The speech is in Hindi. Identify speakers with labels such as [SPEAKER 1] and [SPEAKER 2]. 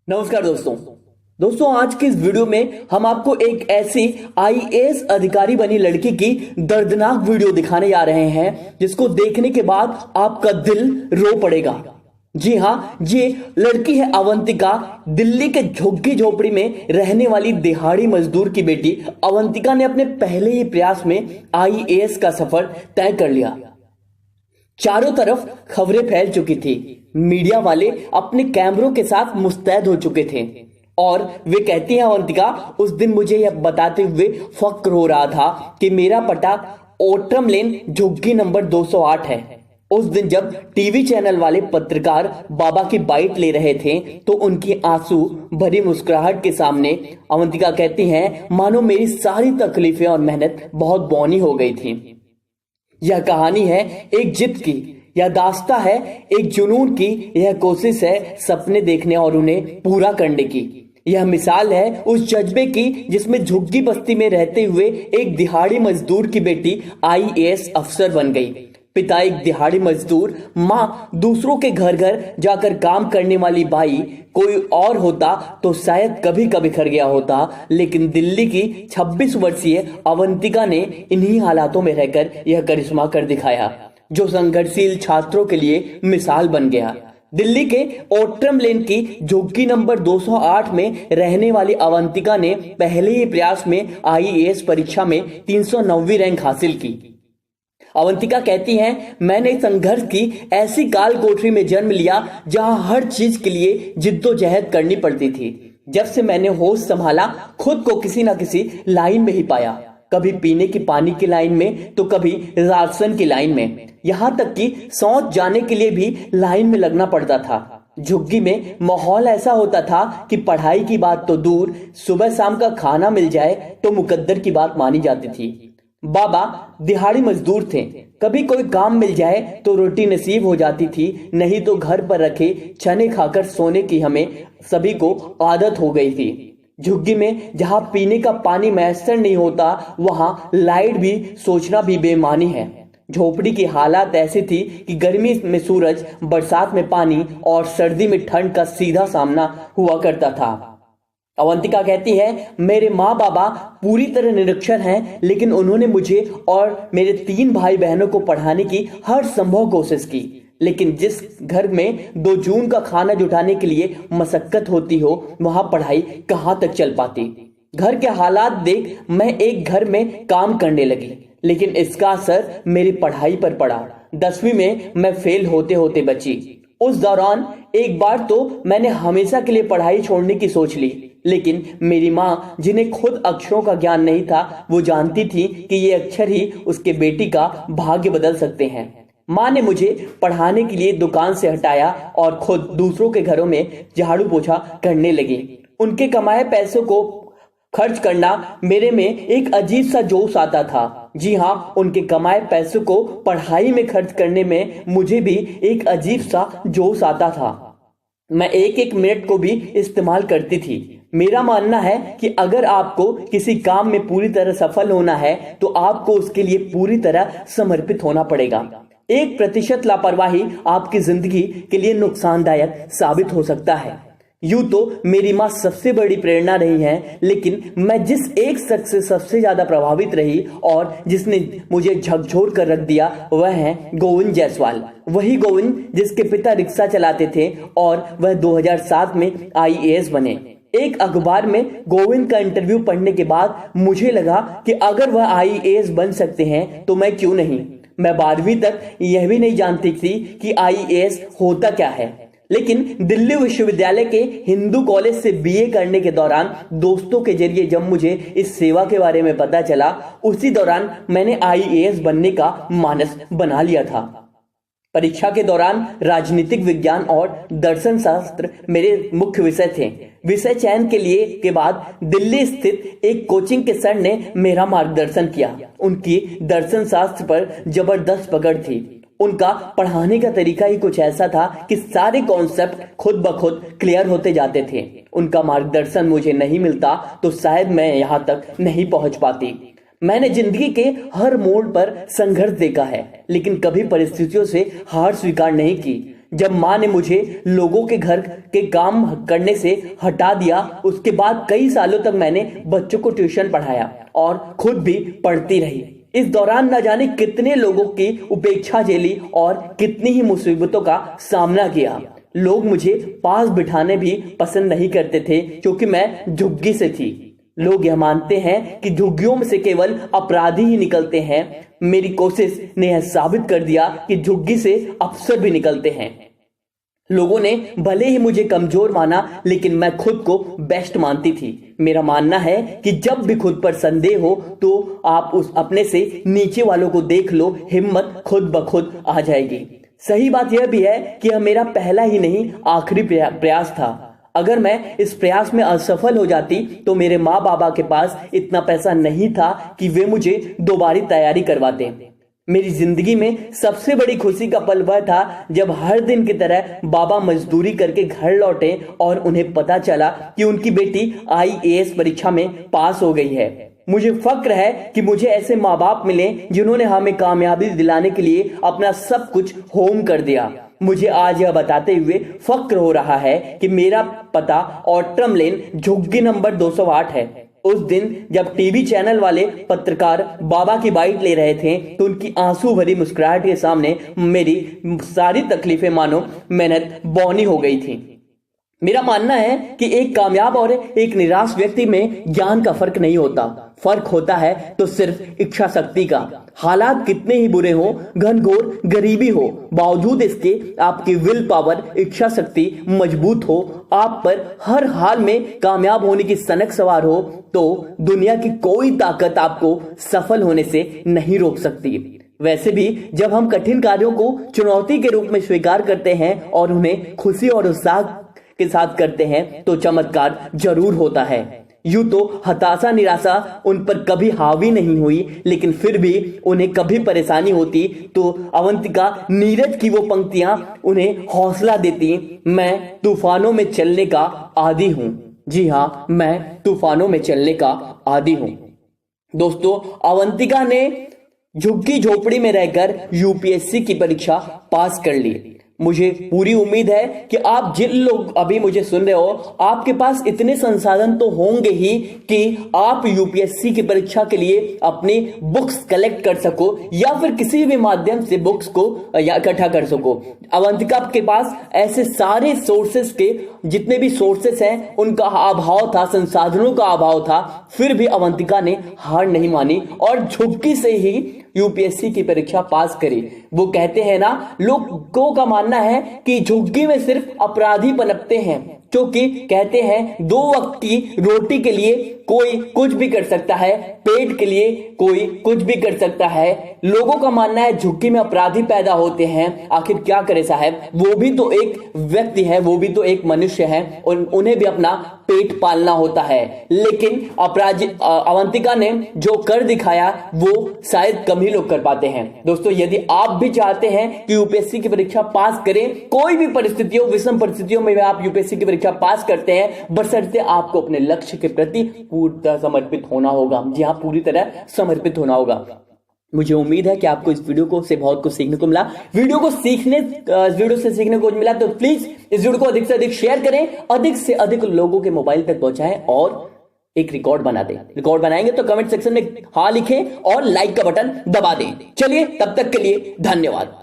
[SPEAKER 1] नमस्कार दोस्तों आज के इस वीडियो में हम आपको एक ऐसी आईएएस अधिकारी बनी लड़की की दर्दनाक वीडियो दिखाने जा रहे हैं जिसको देखने के बाद आपका दिल रो पड़ेगा। जी हां, ये लड़की है अवंतिका। दिल्ली के झुग्गी झोपड़ी में रहने वाली दिहाड़ी मजदूर की बेटी अवंतिका ने अपने पहले ही प्रयास में आईएएस का सफर तय कर लिया। चारों तरफ खबरें फैल चुकी थी, मीडिया वाले अपने कैमरों के साथ मुस्तैद हो चुके थे और वे कहती हैं अवंतिका, उस दिन मुझे यह बताते हुए फक्र हो रहा था कि मेरा पता ओट्रम लेन झुग्गी नंबर 208 है। उस दिन जब टीवी चैनल वाले पत्रकार बाबा की बाइट ले रहे थे तो उनकी आंसू भरी मुस्कुराहट के सामने अवंतिका कहती हैं, मानो मेरी सारी तकलीफें और मेहनत बहुत बौनी हो गई थी। यह कहानी है एक जिद की, यह दास्ता है एक जुनून की, यह कोशिश है सपने देखने और उन्हें पूरा करने की। यह मिसाल है उस जज्बे की जिसमें झुग्गी बस्ती में रहते हुए एक दिहाड़ी मजदूर की बेटी आईएएस अफसर बन गई। पिता एक दिहाड़ी मजदूर, माँ दूसरों के घर घर जाकर काम करने वाली बाई। कोई और होता तो शायद कभी कभी बिखर गया होता, लेकिन दिल्ली की 26 वर्षीय अवंतिका ने इन्हीं हालातों में रहकर यह करिश्मा कर दिखाया जो संघर्षशील छात्रों के लिए मिसाल बन गया। दिल्ली के ओट्रम लेन की झुग्गी नंबर 208 में रहने वाली अवंतिका ने पहले ही प्रयास में आईएएस परीक्षा में 309वीं रैंक हासिल की। अवंतिका कहती हैं, मैंने संघर्ष की ऐसी काल कोठरी में जन्म लिया जहां हर चीज के लिए जिद्दोजहद करनी पड़ती थी। जब से मैंने होश संभाला खुद को किसी न किसी लाइन में ही पाया, कभी पीने की पानी की लाइन में तो कभी राशन की लाइन में, यहां तक कि शौच जाने के लिए भी लाइन में लगना पड़ता था। झुग्गी में माहौल ऐसा होता था कि पढ़ाई की बात तो दूर, सुबह शाम का खाना मिल जाए तो मुकद्दर की बात मानी जाती थी। बाबा दिहाड़ी मजदूर थे, कभी कोई काम मिल जाए तो रोटी नसीब हो जाती थी, नहीं तो घर पर रखे चने खाकर सोने की हमें सभी को आदत हो गई थी। झुग्गी में जहां पीने का पानी मैसर नहीं होता वहां लाइट भी सोचना भी बेईमानी है। झोपड़ी की हालात ऐसी थी कि गर्मी में सूरज, बरसात में पानी और सर्दी में ठंड का सीधा सामना हुआ करता था। अवंतिका कहती है, मेरे माँ बाबा पूरी तरह निरक्षर हैं, लेकिन उन्होंने मुझे और मेरे 3 भाई बहनों को पढ़ाने की हर संभव कोशिश की। लेकिन जिस घर में 2 जून का खाना जुटाने के लिए मशक्कत होती हो वहां पढ़ाई कहाँ तक चल पाती। घर के हालात देख मैं एक घर में काम करने लगी, लेकिन इसका असर मेरी पढ़ाई पर पड़ा। 10वीं में मैं फेल होते होते बची। उस दौरान एक बार तो मैंने हमेशा के लिए पढ़ाई छोड़ने की सोच ली, लेकिन मेरी माँ, जिन्हें खुद अक्षरों का ज्ञान नहीं था, वो जानती थी कि ये अक्षर ही उसके बेटी का भाग्य बदल सकते हैं। माँ ने मुझे पढ़ाने के लिए दुकान से हटाया और खुद दूसरों के घरों में झाड़ू पोछा करने लगी। उनके कमाए पैसों को खर्च करना मेरे में एक अजीब सा जोश आता था। जी हाँ, उनके कमाए पैसों को पढ़ाई में खर्च करने में मुझे भी एक अजीब सा जोश आता था। मैं एक एक मिनट को भी इस्तेमाल करती थी। मेरा मानना है कि अगर आपको किसी काम में पूरी तरह सफल होना है तो आपको उसके लिए पूरी तरह समर्पित होना पड़ेगा। 1% लापरवाही आपकी जिंदगी के लिए नुकसानदायक साबित हो सकता है। यूं तो मेरी माँ सबसे बड़ी प्रेरणा रही है, लेकिन मैं जिस एक शख्स से सबसे ज्यादा प्रभावित रही और जिसने मुझे झकझोर कर रख दिया वह है गोविंद जायसवाल। वही गोविंद जिसके पिता रिक्शा चलाते थे और वह 2007 में आईएएस बने। एक अखबार में गोविंद का इंटरव्यू पढ़ने के बाद मुझे लगा कि अगर वह आईएएस बन सकते हैं तो मैं क्यों नहीं। मैं 12वीं तक यह भी नहीं जानती थी कि आईएएस होता क्या है, लेकिन दिल्ली विश्वविद्यालय के हिंदू कॉलेज से बीए करने के दौरान दोस्तों के जरिए जब मुझे इस सेवा के बारे में पता चला, उसी दौरान मैंने आईएएस बनने का मानस बना लिया था। परीक्षा के दौरान राजनीतिक विज्ञान और दर्शन शास्त्र मेरे मुख्य विषय थे। विषय चयन के लिए के बाद दिल्ली स्थित एक कोचिंग के सर ने मेरा मार्गदर्शन किया। उनकी दर्शन शास्त्र पर जबरदस्त पकड़ थी। उनका पढ़ाने का तरीका ही कुछ ऐसा था कि सारे कॉन्सेप्ट खुद ब खुद क्लियर होते जाते थे। उनका मार्गदर्शन मुझे नहीं मिलता तो शायद मैं यहाँ तक नहीं पहुंच पाती। मैंने जिंदगी के हर मोड़ पर संघर्ष देखा है, लेकिन कभी परिस्थितियों से हार स्वीकार नहीं की। जब माँ ने मुझे लोगों के घर के काम करने से हटा दिया, उसके बाद कई सालों तक मैंने बच्चों को ट्यूशन पढ़ाया और खुद भी पढ़ती रही। इस दौरान न जाने कितने लोगों की उपेक्षा झेली और कितनी ही मुसीबतों का सामना किया। लोग मुझे पास बिठाने भी पसंद नहीं करते थे क्योंकि मैं झुग्गी से थी। लोग यह मानते हैं कि झुग्गियों में से केवल अपराधी ही निकलते हैं। मेरी कोशिश ने यह साबित कर दिया कि झुग्गी से अफसर भी निकलते हैं। लोगों ने भले ही मुझे कमजोर माना, लेकिन मैं खुद को बेस्ट मानती थी। मेरा मानना है कि जब भी खुद पर संदेह हो तो आप उस अपने से नीचे वालों को देख लो, हिम्मत खुद ब खुद आ जाएगी। सही बात यह भी है कि यह मेरा पहला ही नहीं आखिरी प्रयास था। अगर मैं इस प्रयास में असफल हो जाती तो मेरे माँ बाबा के पास इतना पैसा नहीं था कि वे मुझे दोबारा तैयारी करवाते। मेरी जिंदगी में सबसे बड़ी खुशी का पल वह था जब हर दिन की तरह बाबा मजदूरी करके घर लौटे और उन्हें पता चला कि उनकी बेटी IAS परीक्षा में पास हो गई है। मुझे फक्र है कि मुझे ऐसे माँ बाप मिले जिन्होंने हमें कामयाबी दिलाने के लिए अपना सब कुछ होम कर दिया। मुझे आज यह बताते हुए फक्र हो रहा है कि मेरा पता ऑट्रम लेन, झुग्गी नंबर 208 है। उस दिन जब टीवी चैनल वाले पत्रकार बाबा की बाइट ले रहे थे तो उनकी आंसू भरी मुस्कुराहट के सामने मेरी सारी तकलीफें मानो मेहनत बौनी हो गई थी। मेरा मानना है कि एक कामयाब और एक निराश व्यक्ति में ज्ञान का फर्क नहीं होता। फर्क होता है तो सिर्फ इच्छा शक्ति का। हालात कितने ही बुरे हो, घनघोर गरीबी हो, बावजूद इसके आपकी विल पावर, इच्छा शक्ति मजबूत हो, आप पर हर हाल में कामयाब होने की सनक सवार हो, तो दुनिया की कोई ताकत आपको सफल होने से नहीं रोक सकती। वैसे भी जब हम कठिन कार्यों को चुनौती के रूप में स्वीकार करते हैं और उन्हें खुशी और उत्साह के साथ करते हैं तो चमत्कार जरूर होता है। यूं तो हताशा निराशा उन पर कभी हावी नहीं हुई, लेकिन फिर भी उन्हें कभी परेशानी होती तो अवंतिका नीरज की वो पंक्तियां उन्हें हौसला देती, मैं तूफानों में चलने का आदी हूं। जी हाँ, मैं तूफानों में चलने का आदी हूं। दोस्तों, अवंतिका ने झुग्गी झोपड़ी में रहकर UPSC की परीक्षा पास कर ली। मुझे पूरी उम्मीद है कि आप जिन लोग अभी मुझे सुन रहे हो, आपके पास इतने संसाधन तो होंगे ही कि आप UPSC की परीक्षा के लिए अपनी बुक्स कलेक्ट कर सको या फिर किसी भी माध्यम से बुक्स को इकट्ठा कर सको। अवंतिका के पास ऐसे सारे सोर्सेस के जितने भी सोर्सेस हैं उनका अभाव था, संसाधनों का अभाव था, फिर भी अवंतिका ने हार नहीं मानी और झुग्गी से ही UPSC की परीक्षा पास करी। वो कहते हैं ना, लोगों का मानना है कि झुग्गी में सिर्फ अपराधी पनपते हैं, क्योंकि कहते हैं 2 वक्त की रोटी के लिए कोई कुछ भी कर सकता है, पेट के लिए कोई कुछ भी कर सकता है। लोगों का मानना है झुग्गी में अपराधी पैदा होते हैं। आखिर क्या करे साहब, वो भी तो एक व्यक्ति है, वो भी तो एक मनुष्य है, उन्हें भी अपना पेट पालना होता है। लेकिन अवंतिका ने जो कर दिखाया वो शायद कम ही लोग कर पाते हैं। दोस्तों, यदि आप भी चाहते हैं कि UPSC की परीक्षा पास करें, कोई भी परिस्थितियों, विषम परिस्थितियों में आप UPSC की परीक्षा पास करते हैं, बशर्ते आपको अपने लक्ष्य के प्रति पूरी तरह समर्पित होना होगा। जी हाँ, पूरी तरह समर्पित होना होगा। मुझे उम्मीद है कि आपको इस वीडियो से बहुत कुछ सीखने को मिला। वीडियो से सीखने को मिला तो प्लीज इस वीडियो को अधिक से अधिक शेयर करें, अधिक से अधिक लोगों के मोबाइल तक पहुंचाएं और एक रिकॉर्ड बना दें। रिकॉर्ड बनाएंगे तो कमेंट सेक्शन में हाँ लिखें और लाइक का बटन दबा दें। चलिए, तब तक के लिए धन्यवाद।